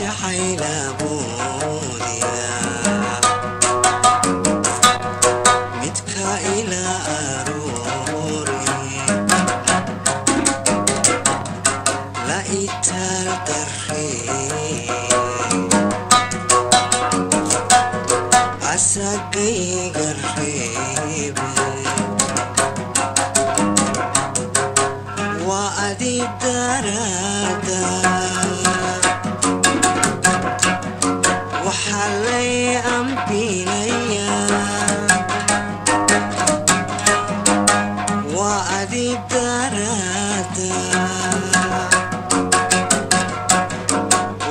جحيل أبوديا متكا إلى أروري لا إتال دري عساقي قريب وأدي الدرادا وحلي أمبينيا وأدي الدرادا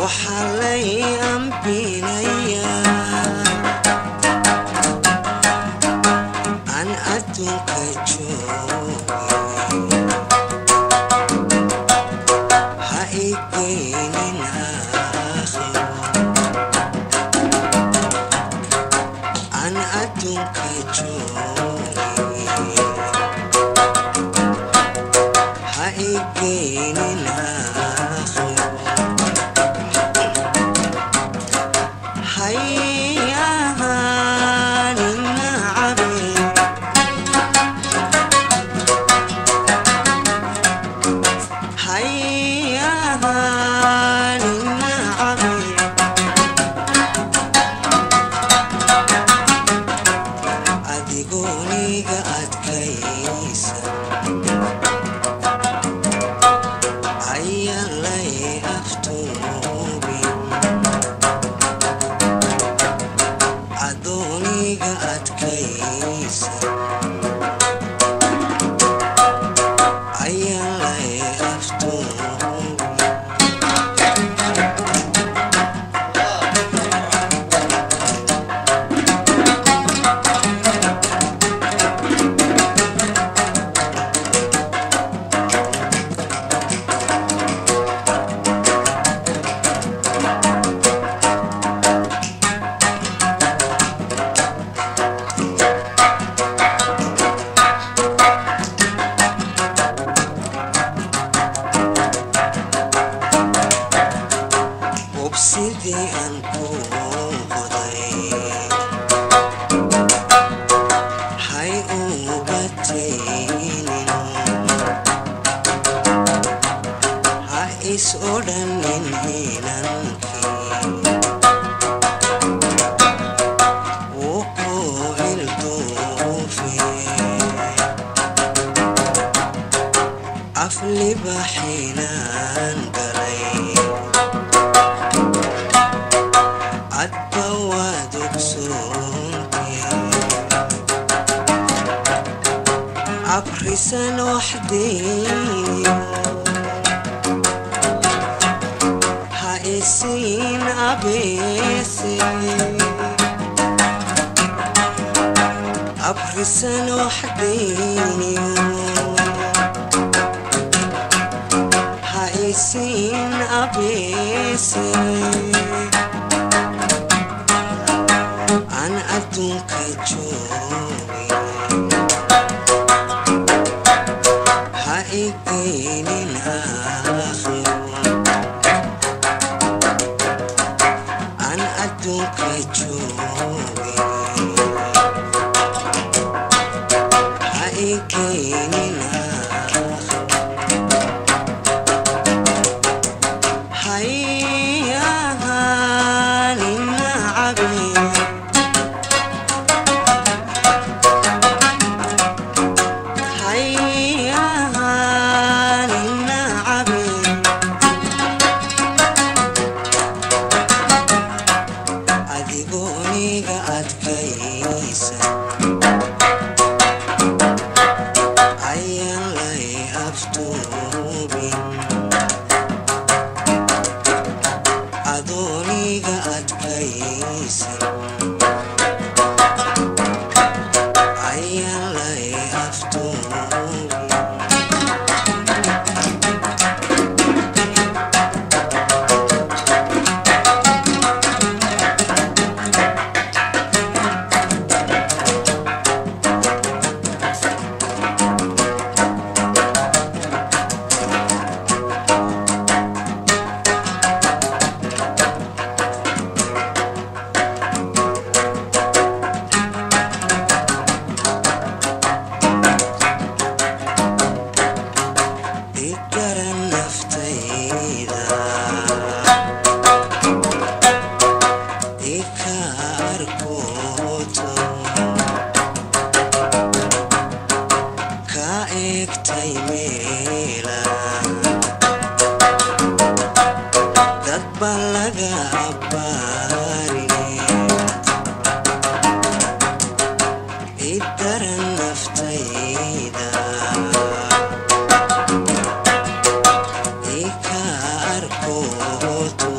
وحلي أمبينيا أن أدوك جوي هايقين آخر أن أدوك جوي هايقين آخر هيا sidii aan ku qoday hay uga taynin ha is odhanin hinankii wuu ku ilduufe afliba xinaan galay أبرسن وحدي هايسين أبيسي أبرسن وحدي هايسين أبيسي أنا أدوك جوي هايقين الآخر أنا أدوك جوي هايقين الآخر هيا للنعبي هيا للنعبي naftayda ikarkoto ka egtay meela dad baa laga abbaarine idaran naftayda ikarkoto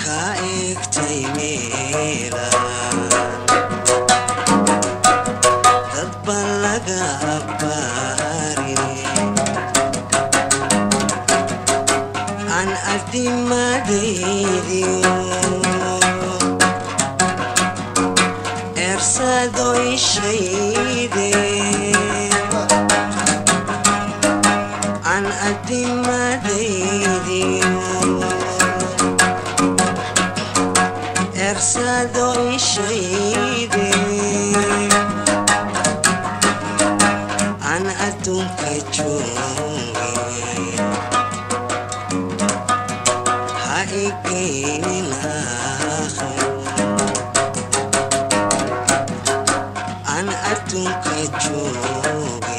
ka egtay meela dad baa laga abbaarine aan ardimadaydiyo ersado ishayde aan ardimadaydiyo ersado ishayde aan adduunka jooge ha igeynin aakhiro aan adduunka jooge